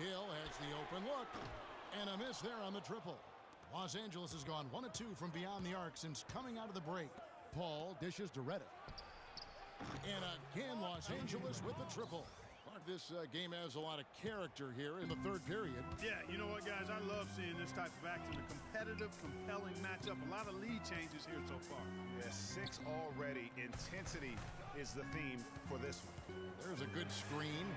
Hill has the open look. And a miss there on the triple. Los Angeles has gone 1 of 2 from beyond the arc since coming out of the break. Paul dishes to Redick. And again, Los Angeles with the triple. Clark, this game has a lot of character here in the third period. Yeah, you know what, guys? I love seeing this type of action. A competitive, compelling matchup. A lot of lead changes here so far. Yeah, 6 already. Intensity is the theme for this one. There's a good screen.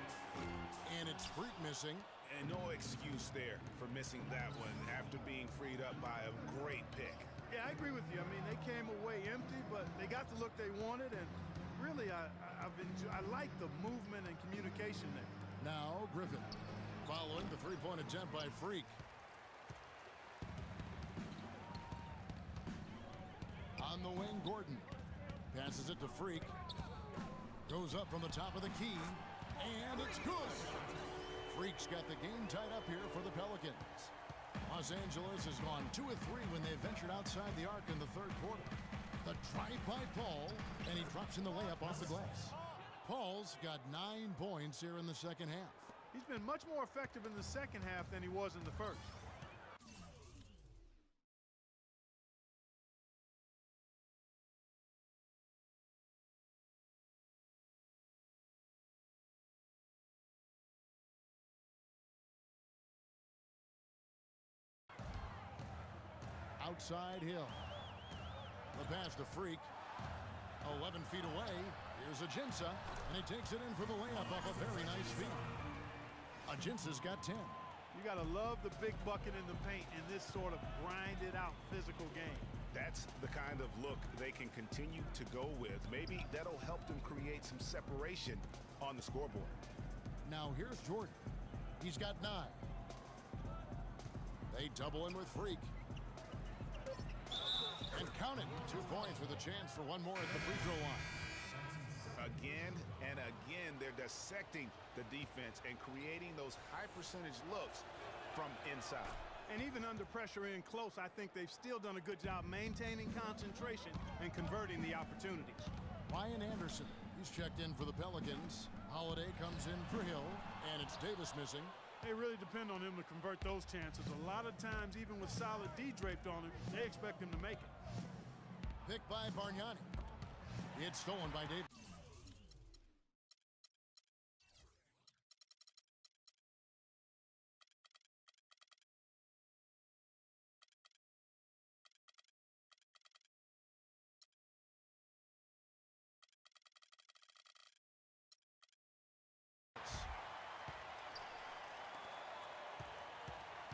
And it's Freak missing. And no excuse there for missing that one after being freed up by a great pick. Yeah, I agree with you. I mean, they came away empty, but they got the look they wanted, and really, I like the movement and communication there. Now, Griffin, following the three-point attempt by Freak. On the wing, Gordon passes it to Freak. Goes up from the top of the key, and it's good. Freak's got the game tied up here for the Pelicans. Los Angeles has gone 2 of 3 when they ventured outside the arc in the third quarter. The drive by Paul, and he drops in the layup off the glass. Paul's got 9 points here in the second half. He's been much more effective in the second half than he was in the first. Outside Hill. The pass to Freak. 11 feet away. Here's Ajinça, and he takes it in for the layup off a very nice feed. Ajinça's got 10. You got to love the big bucket in the paint in this sort of grinded-out physical game. That's the kind of look they can continue to go with. Maybe that'll help them create some separation on the scoreboard. Now here's Jordan. He's got 9. They double in with Freak. And count it. 2 points with a chance for one more at the free throw line. Again and again, they're dissecting the defense and creating those high percentage looks from inside. And even under pressure in close, I think they've still done a good job maintaining concentration and converting the opportunities. Ryan Anderson, he's checked in for the Pelicans. Holiday comes in for Hill, and it's Davis missing. They really depend on him to convert those chances. A lot of times, even with solid D draped on him, they expect him to make it. Picked by Bargnani. It's stolen by Davis.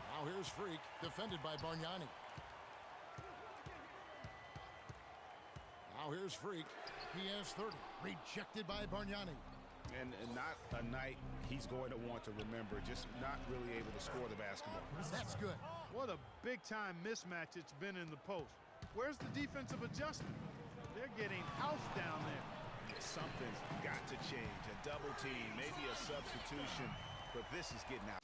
Now here's Freak, defended by Bargnani. Now here's Freak. He has 30. Rejected by Bargnani. And not a night he's going to want to remember, just not really able to score the basketball. That's good. What a big-time mismatch it's been in the post. Where's the defensive adjustment? They're getting housed down there. Something's got to change. A double team, maybe a substitution, but this is getting out.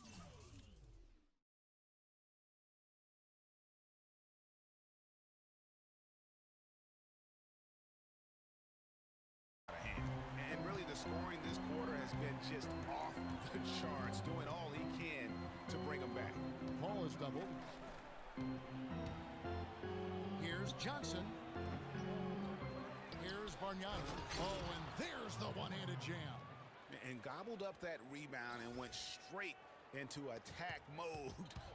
And really the scoring this quarter has been just off the charts, doing all he can to bring them back. Paul is doubled. Here's Johnson. Here's Bargnani. Oh, and there's the one-handed jam. And gobbled up that rebound and went straight into attack mode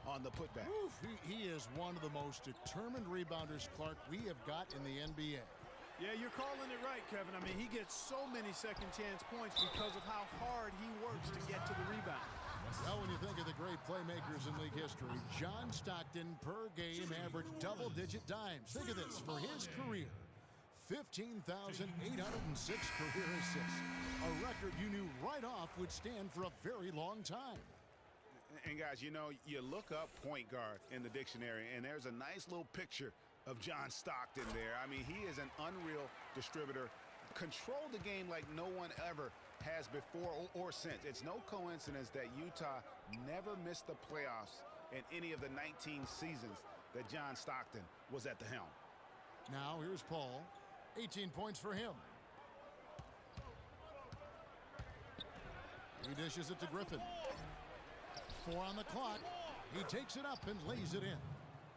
on the putback. Oof, he is one of the most determined rebounders, Clark, we have got in the NBA. Yeah, you're calling it right, Kevin. I mean, he gets so many second-chance points because of how hard he works to get to the rebound. Well, when you think of the great playmakers in league history, John Stockton per game averaged double-digit dimes. Think of this, for his career, 15,806 career assists, a record you knew right off would stand for a very long time. And guys, you know, you look up point guard in the dictionary, and there's a nice little picture of John Stockton there. I mean, he is an unreal distributor. Controlled the game like no one ever has before or since. It's no coincidence that Utah never missed the playoffs in any of the 19 seasons that John Stockton was at the helm. Now here's Paul. 18 points for him. He dishes it to Griffin. 4 on the clock. He takes it up and lays it in.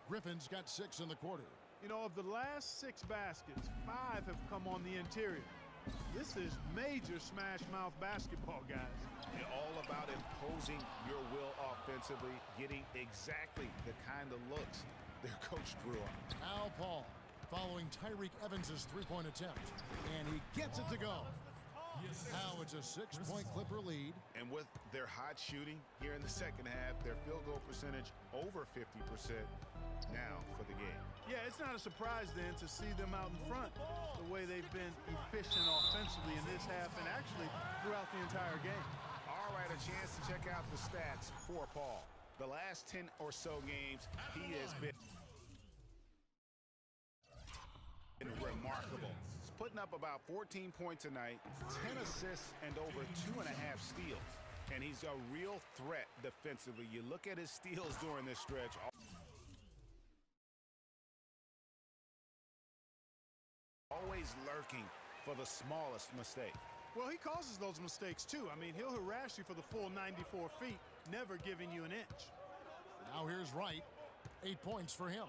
Griffin's got 6 in the quarter. You know, of the last 6 baskets, 5 have come on the interior. This is major smash mouth basketball, guys. They're all about imposing your will offensively, getting exactly the kind of looks their coach drew up. Al Paul following Tyreke Evans' three-point attempt. And he gets it to go. Now it's a 6-point Clipper lead. And with their hot shooting here in the second half, their field goal percentage over 50% now for the game. Yeah, it's not a surprise then to see them out in front the way they've been efficient offensively in this half and actually throughout the entire game. All right, a chance to check out the stats for Paul. The last 10 or so games, he has been remarkable. He's putting up about 14 points a night, 10 assists, and over 2.5 steals. And he's a real threat defensively. You look at his steals during this stretch. Always lurking for the smallest mistake. Well, he causes those mistakes, too. I mean, he'll harass you for the full 94 feet, never giving you an inch. Now here's Wright. 8 points for him.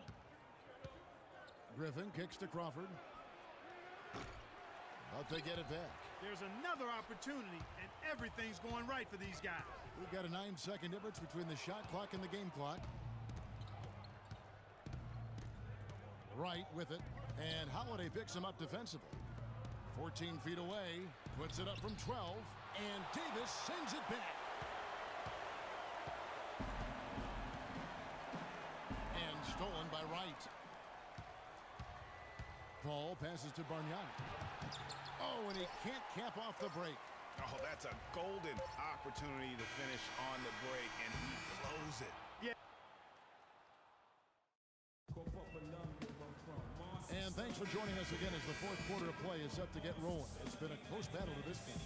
Griffin kicks to Crawford. But they get it back. There's another opportunity, and everything's going right for these guys. We've got a 9-second difference between the shot clock and the game clock. Wright with it, and Holiday picks him up defensively. 14 feet away, puts it up from 12, and Davis sends it back. And stolen by Wright. Paul passes to Bargnani. Oh, and he can't cap off the break. Oh, that's a golden opportunity to finish on the break, and he blows it. Yeah. And thanks for joining us again as the fourth quarter of play is set to get rolling. It's been a close battle to this point.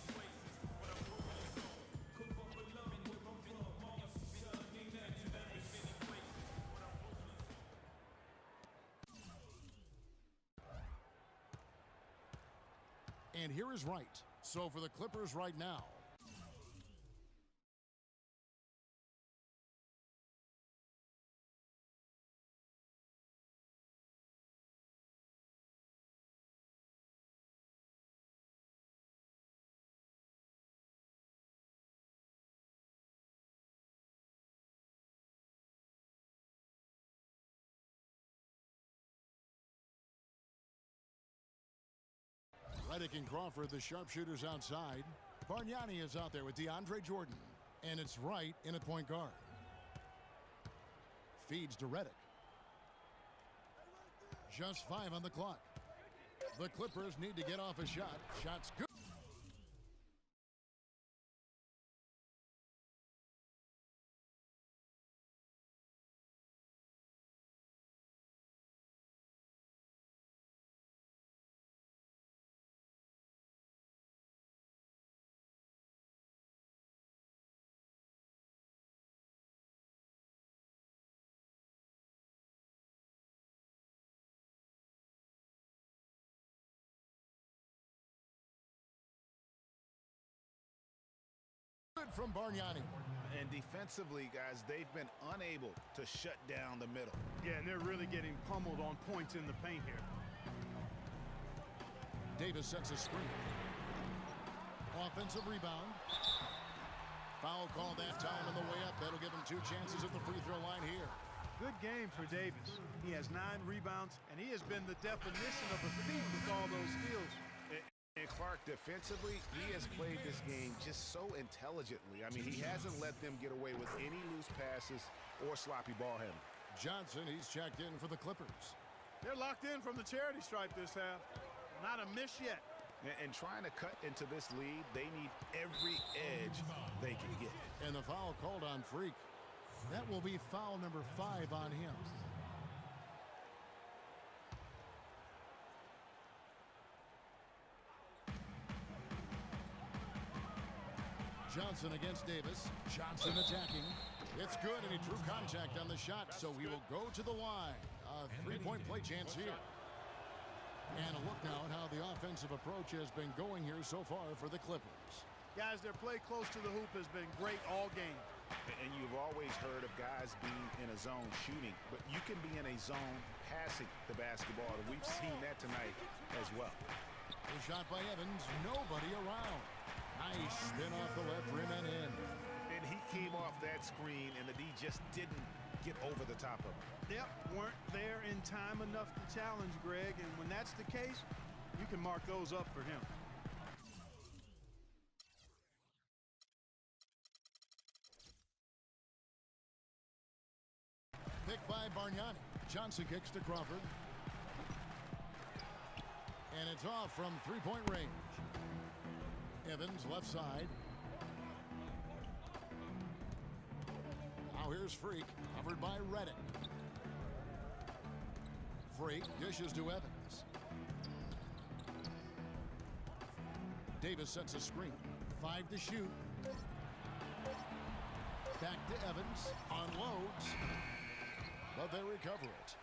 And here is Wright. So for the Clippers right now. Redick and Crawford, the sharpshooters outside. Bargnani is out there with DeAndre Jordan. And it's Wright in at point guard. Feeds to Redick. Just 5 on the clock. The Clippers need to get off a shot. Shot's good. From Bargnani. And defensively, guys, they've been unable to shut down the middle. Yeah, and they're really getting pummeled on points in the paint here. Davis sets a screen. Offensive rebound. Foul call that time on the way up. That'll give him 2 chances at the free throw line here. Good game for Davis. He has 9 rebounds, and he has been the definition of a thief with all those steals. And Clark, defensively, he has played this game just so intelligently. I mean, he hasn't let them get away with any loose passes or sloppy ball handling. Johnson, he's checked in for the Clippers. They're locked in from the charity stripe this half. Not a miss yet. And trying to cut into this lead, they need every edge they can get. And the foul called on Freak. That will be foul number 5 on him. Johnson against Davis. Johnson attacking. It's good, and he drew contact on the shot, so he will go to the line. A 3-point play chance here. And a look now at how the offensive approach has been going here so far for the Clippers. Guys, their play close to the hoop has been great all game. And you've always heard of guys being in a zone shooting, but you can be in a zone passing the basketball, and we've seen that tonight as well. The shot by Evans, nobody around. Nice spin off the left rim and in. And he came off that screen, and the D just didn't get over the top of him. Yep, weren't there in time enough to challenge Greg, and when that's the case, you can mark those up for him. Picked by Bargnani. Johnson kicks to Crawford. And it's off from three-point range. Evans left side. Now here's Freak, covered by Reddick. Freak dishes to Evans. Davis sets a screen. 5 to shoot. Back to Evans. Unloads. But they recover it.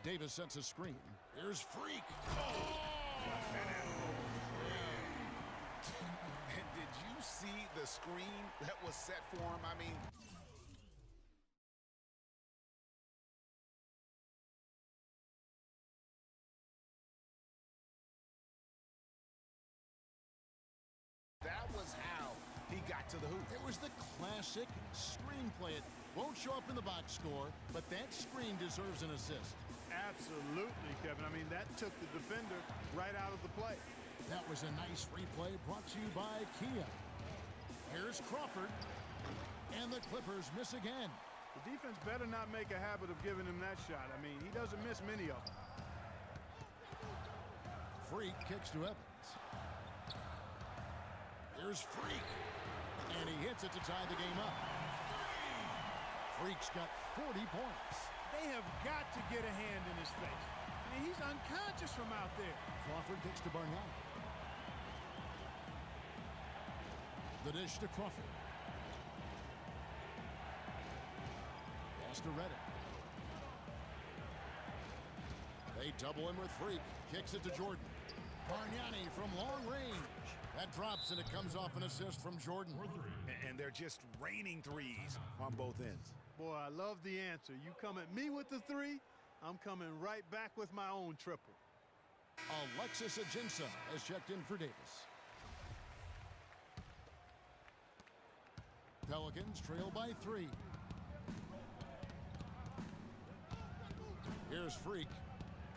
Davis sets a screen. Here's Freak. Oh! And did you see the screen that was set for him? I mean, that was how he got to the hoop. It was the classic screenplay. It won't show up in the box score, but that screen deserves an assist. Absolutely, Kevin. I mean, that took the defender right out of the play. That was a nice replay brought to you by Kia. Here's Crawford. And the Clippers miss again. The defense better not make a habit of giving him that shot. I mean, he doesn't miss many of them. Freak kicks to Evans. Here's Freak. And he hits it to tie the game up. Freak's got 40 points. They have got to get a hand in his face. I mean, he's unconscious from out there. Crawford kicks to Bargnani. The dish to Crawford. Pass to Reddick. They double him with Freak. Kicks it to Jordan. Bargnani from long range. That drops and it comes off an assist from Jordan. And they're just raining threes on both ends. Boy, I love the answer. You come at me with the three, I'm coming right back with my own triple. Alexis Ajinça has checked in for Davis. Pelicans trail by 3. Here's Freak.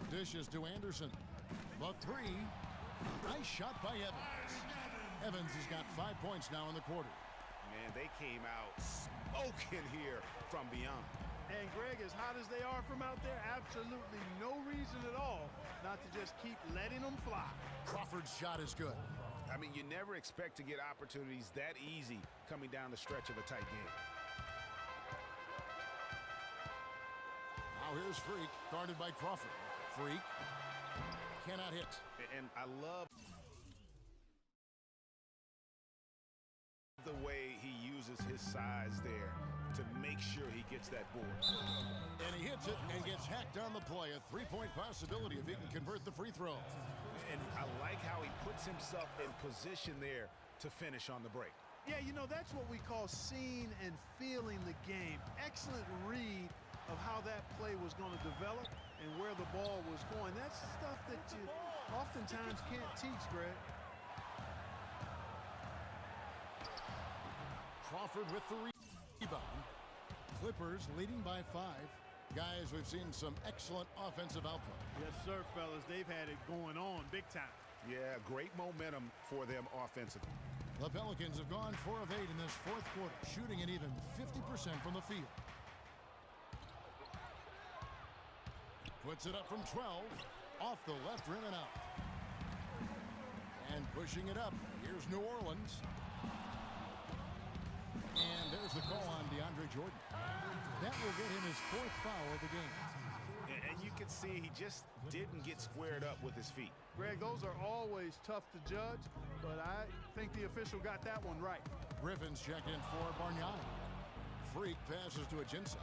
Dishes to Anderson. The 3. Nice shot by Evans. Evans has got 5 points now in the quarter. Man, they came out smoking here from beyond. And Greg, as hot as they are from out there, absolutely no reason at all not to just keep letting them fly. Crawford's shot is good. I mean, you never expect to get opportunities that easy coming down the stretch of a tight game. Now here's Freak, guarded by Crawford. Freak cannot hit. And I love the way he uses his size there to make sure he gets that board. And he hits it and gets hacked on the play. A three-point possibility if he can convert the free throw. And I like how he puts himself in position there to finish on the break. Yeah, you know, that's what we call seeing and feeling the game. Excellent read of how that play was going to develop and where the ball was going. That's stuff that you oftentimes can't teach, Greg. Crawford with the rebound. Clippers leading by 5. Guys, we've seen some excellent offensive output. Yes, sir, fellas. They've had it going on big time. Yeah, great momentum for them offensively. The Pelicans have gone 4 of 8 in this fourth quarter, shooting an even 50% from the field. Puts it up from 12, off the left rim and out. And pushing it up, here's New Orleans. And there's the call on DeAndre Jordan. That will get him his 4th foul of the game. And you can see he just didn't get squared up with his feet. Greg, those are always tough to judge, but I think the official got that one right. Griffin's checked in for Bargnani. Freak passes to Ajinça.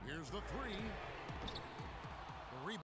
Here's the 3.